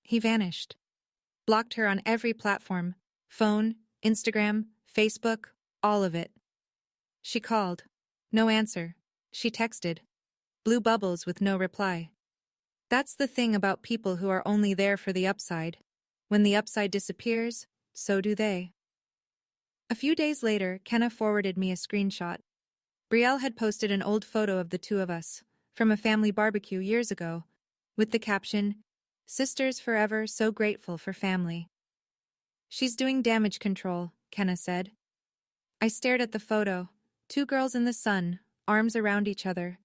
A: He vanished. Blocked her on every platform. Phone, Instagram, Facebook, all of it. She called. No answer. She texted. Blue bubbles with no reply. That's the thing about people who are only there for the upside. When the upside disappears, so do they. A few days later, Kenna forwarded me a screenshot. Brielle had posted an old photo of the 2 of us, from a family barbecue years ago, with the caption, "Sisters forever, so grateful for family." She's doing damage control, Kenna said. I stared at the photo. 2 girls in the sun, arms around each other.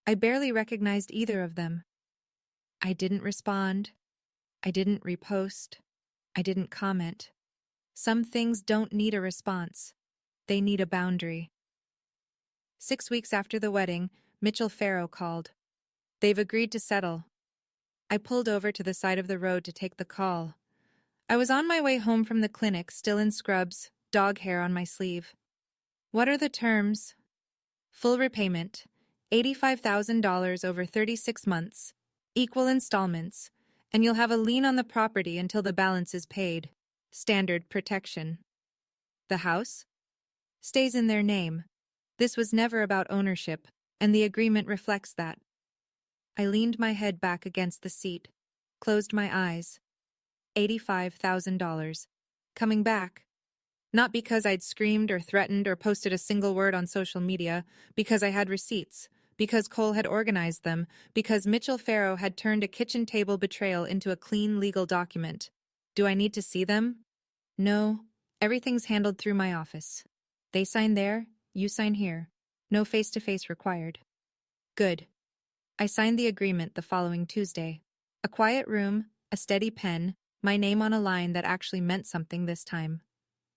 A: I barely recognized either of them. I didn't respond. I didn't repost. I didn't comment. Some things don't need a response. They need a boundary. 6 weeks after the wedding, Mitchell Farrow called. They've agreed to settle. I pulled over to the side of the road to take the call. I was on my way home from the clinic, still in scrubs, dog hair on my sleeve. What are the terms? Full repayment, $85,000 over 36 months, equal installments, and you'll have a lien on the property until the balance is paid. Standard protection. The house? Stays in their name. This was never about ownership, and the agreement reflects that. I leaned my head back against the seat, closed my eyes. $85,000. Coming back. Not because I'd screamed or threatened or posted a single word on social media, because I had receipts, because Cole had organized them, because Mitchell Farrow had turned a kitchen table betrayal into a clean legal document. Do I need to see them? No. Everything's handled through my office. They sign there, you sign here. No face-to-face required. Good. I signed the agreement the following Tuesday. A quiet room, a steady pen, my name on a line that actually meant something this time.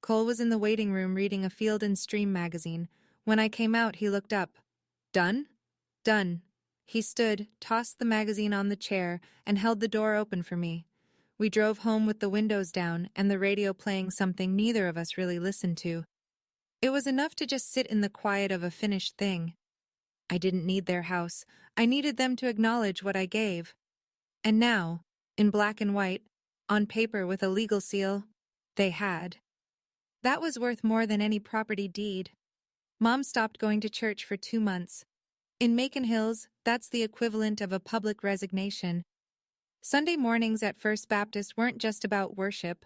A: Cole was in the waiting room reading a Field and Stream magazine. When I came out, he looked up. Done? Done. He stood, tossed the magazine on the chair, and held the door open for me. We drove home with the windows down and the radio playing something neither of us really listened to. It was enough to just sit in the quiet of a finished thing. I didn't need their house. I needed them to acknowledge what I gave. And now, in black and white, on paper with a legal seal, they had. That was worth more than any property deed. Mom stopped going to church for 2 months. In Macon Hills, that's the equivalent of a public resignation. Sunday mornings at First Baptist weren't just about worship.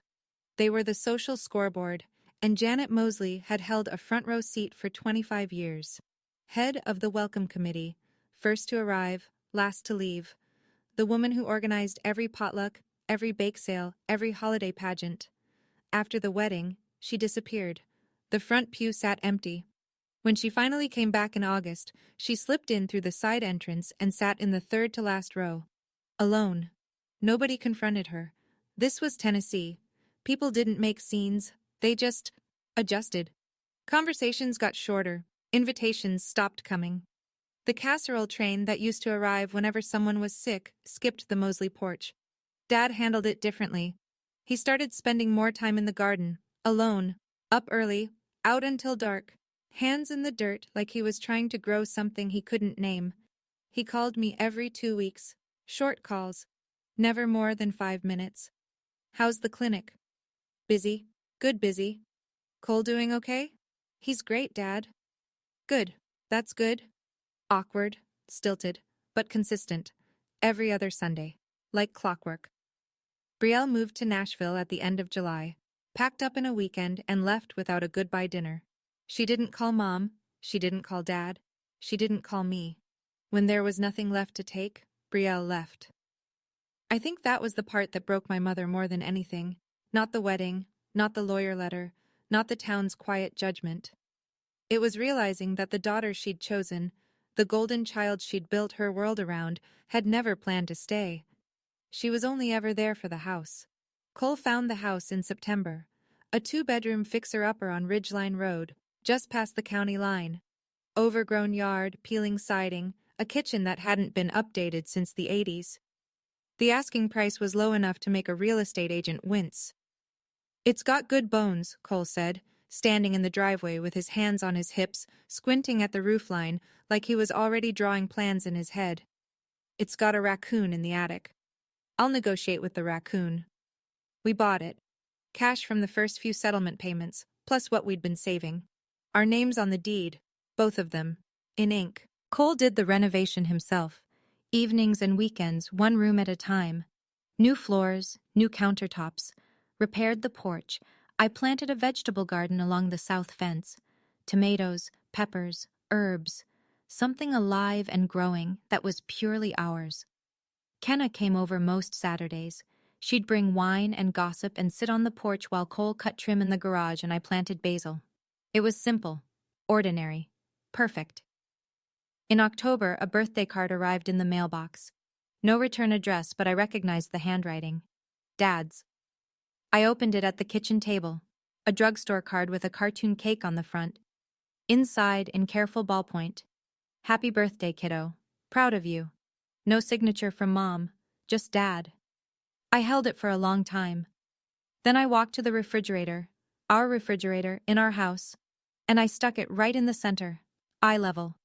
A: They were the social scoreboard, and Janet Mosley had held a front row seat for 25 years. Head of the welcome committee, first to arrive, last to leave. The woman who organized every potluck, every bake sale, every holiday pageant. After the wedding, she disappeared. The front pew sat empty. When she finally came back in August, she slipped in through the side entrance and sat in the third to last row. Alone. Nobody confronted her. This was Tennessee. People didn't make scenes, they just adjusted. Conversations got shorter, invitations stopped coming. The casserole train that used to arrive whenever someone was sick skipped the Mosley porch. Dad handled it differently. He started spending more time in the garden, alone, up early, out until dark, hands in the dirt like he was trying to grow something he couldn't name. He called me every 2 weeks, short calls, never more than 5 minutes. How's the clinic? Busy, good busy. Cole doing okay? He's great, Dad. Good, that's good. Awkward, stilted, but consistent. Every other Sunday, like clockwork. Brielle moved to Nashville at the end of July, packed up in a weekend and left without a goodbye dinner. She didn't call Mom, she didn't call Dad, she didn't call me. When there was nothing left to take, Brielle left. I think that was the part that broke my mother more than anything. Not the wedding, not the lawyer letter, not the town's quiet judgment. It was realizing that the daughter she'd chosen, the golden child she'd built her world around, had never planned to stay. She was only ever there for the house. Cole found the house in September, a 2-bedroom fixer-upper on Ridgeline Road, just past the county line. Overgrown yard, peeling siding, a kitchen that hadn't been updated since the 80s. The asking price was low enough to make a real estate agent wince. "It's got good bones," Cole said, standing in the driveway with his hands on his hips, squinting at the roofline like he was already drawing plans in his head. "It's got a raccoon in the attic. I'll negotiate with the raccoon." We bought it. Cash from the first few settlement payments, plus what we'd been saving. Our names on the deed, both of them, in ink. Cole did the renovation himself. Evenings and weekends, one room at a time. New floors, new countertops. Repaired the porch. I planted a vegetable garden along the south fence. Tomatoes, peppers, herbs. Something alive and growing that was purely ours. Kenna came over most Saturdays. She'd bring wine and gossip and sit on the porch while Cole cut trim in the garage and I planted basil. It was simple, ordinary, perfect. In October, a birthday card arrived in the mailbox. No return address, but I recognized the handwriting. Dad's. I opened it at the kitchen table. A drugstore card with a cartoon cake on the front. Inside, in careful ballpoint, "Happy birthday, kiddo. Proud of you." No signature from Mom, just Dad. I held it for a long time. Then I walked to the refrigerator, our refrigerator in our house, and I stuck it right in the center, eye level.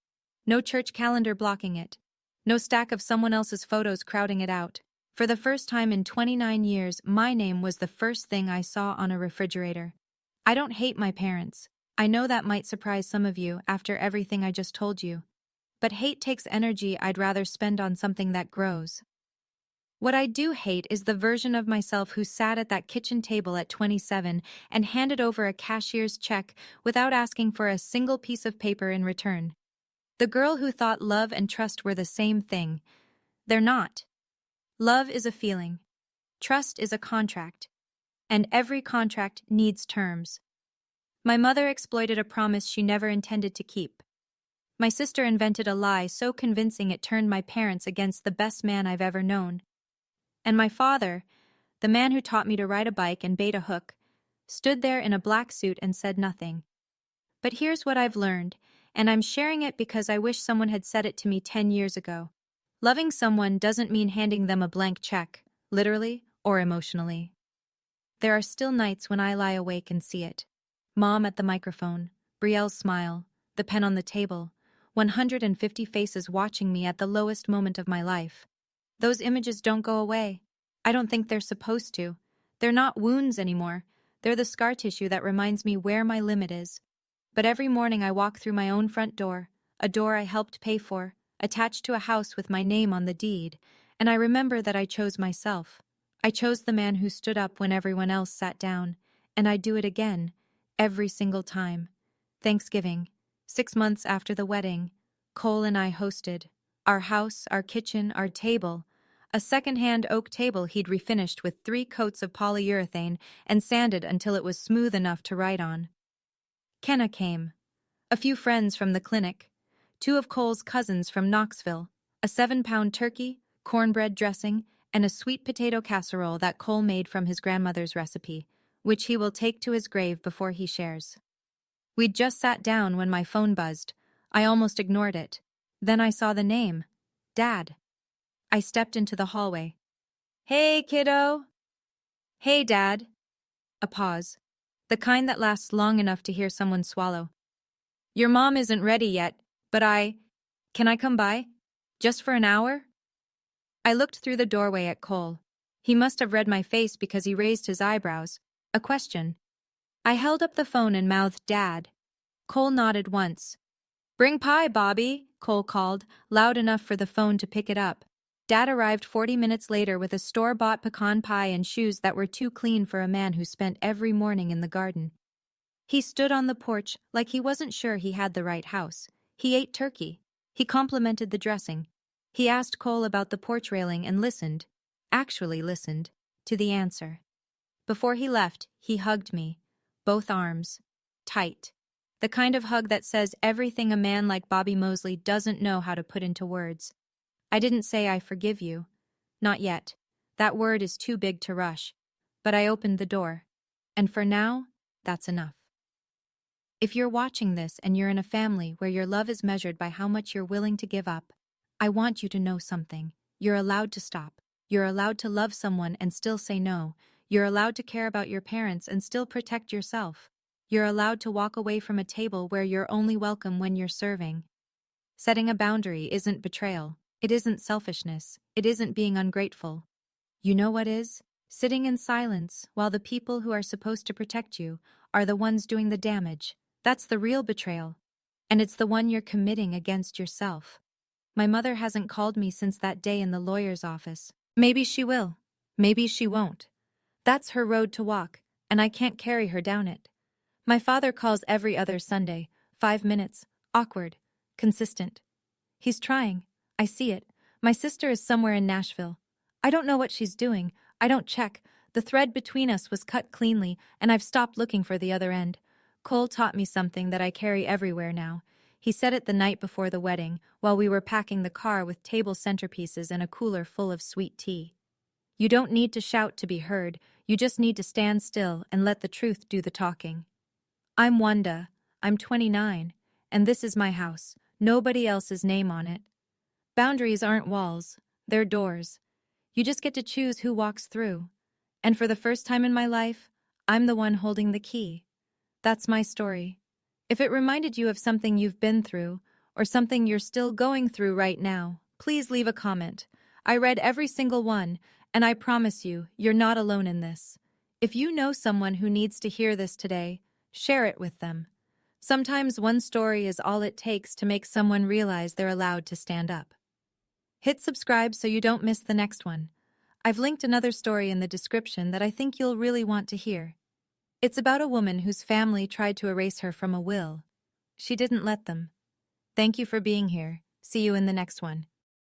A: No church calendar blocking it. No stack of someone else's photos crowding it out. For the first time in 29 years, my name was the first thing I saw on a refrigerator. I don't hate my parents. I know that might surprise some of you after everything I just told you. But hate takes energy I'd rather spend on something that grows. What I do hate is the version of myself who sat at that kitchen table at 27 and handed over a cashier's check without asking for a single piece of paper in return. The girl who thought love and trust were the same thing. They're not. Love is a feeling. Trust is a contract. And every contract needs terms. My mother exploited a promise she never intended to keep. My sister invented a lie so convincing it turned my parents against the best man I've ever known. And my father, the man who taught me to ride a bike and bait a hook, stood there in a black suit and said nothing. But here's what I've learned, and I'm sharing it because I wish someone had said it to me 10 years ago. Loving someone doesn't mean handing them a blank check, literally or emotionally. There are still nights when I lie awake and see it. Mom at the microphone, Brielle's smile, the pen on the table, 150 faces watching me at the lowest moment of my life. Those images don't go away. I don't think they're supposed to. They're not wounds anymore. They're the scar tissue that reminds me where my limit is. But every morning I walk through my own front door, a door I helped pay for, attached to a house with my name on the deed, and I remember that I chose myself. I chose the man who stood up when everyone else sat down, and I do it again, every single time. Thanksgiving, 6 months after the wedding, Cole and I hosted. Our house, our kitchen, our table. A second-hand oak table he'd refinished with 3 coats of polyurethane and sanded until it was smooth enough to write on. Kenna came. A few friends from the clinic. 2 of Cole's cousins from Knoxville. A 7-pound turkey, cornbread dressing, and a sweet potato casserole that Cole made from his grandmother's recipe, which he will take to his grave before he shares. We'd just sat down when my phone buzzed. I almost ignored it. Then I saw the name. Dad. I stepped into the hallway. "Hey, kiddo." "Hey, Dad." A pause. The kind that lasts long enough to hear someone swallow. "Your mom isn't ready yet, but Can I come by? Just for an hour?" I looked through the doorway at Cole. He must have read my face because he raised his eyebrows. A question. I held up the phone and mouthed Dad. Cole nodded once. "Bring pie, Bobby," Cole called, loud enough for the phone to pick it up. Dad arrived 40 minutes later with a store-bought pecan pie and shoes that were too clean for a man who spent every morning in the garden. He stood on the porch like he wasn't sure he had the right house. He ate turkey. He complimented the dressing. He asked Cole about the porch railing and listened, actually listened, to the answer. Before he left, he hugged me, both arms, tight. The kind of hug that says everything a man like Bobby Mosley doesn't know how to put into words. I didn't say I forgive you. Not yet. That word is too big to rush. But I opened the door. And for now, that's enough. If you're watching this and you're in a family where your love is measured by how much you're willing to give up, I want you to know something. You're allowed to stop. You're allowed to love someone and still say no. You're allowed to care about your parents and still protect yourself. You're allowed to walk away from a table where you're only welcome when you're serving. Setting a boundary isn't betrayal. It isn't selfishness. It isn't being ungrateful. You know what is? Sitting in silence while the people who are supposed to protect you are the ones doing the damage. That's the real betrayal. And it's the one you're committing against yourself. My mother hasn't called me since that day in the lawyer's office. Maybe she will. Maybe she won't. That's her road to walk, and I can't carry her down it. My father calls every other Sunday, 5 minutes, awkward, consistent. He's trying. I see it. My sister is somewhere in Nashville. I don't know what she's doing. I don't check. The thread between us was cut cleanly, and I've stopped looking for the other end. Cole taught me something that I carry everywhere now. He said it the night before the wedding, while we were packing the car with table centerpieces and a cooler full of sweet tea. You don't need to shout to be heard. You just need to stand still and let the truth do the talking. I'm Wanda. I'm 29, and this is my house. Nobody else's name on it. Boundaries aren't walls. They're doors. You just get to choose who walks through. And for the first time in my life, I'm the one holding the key. That's my story. If it reminded you of something you've been through, or something you're still going through right now, please leave a comment. I read every single one, and I promise you, you're not alone in this. If you know someone who needs to hear this today, share it with them. Sometimes one story is all it takes to make someone realize they're allowed to stand up. Hit subscribe so you don't miss the next one. I've linked another story in the description that I think you'll really want to hear. It's about a woman whose family tried to erase her from a will. She didn't let them. Thank you for being here. See you in the next one.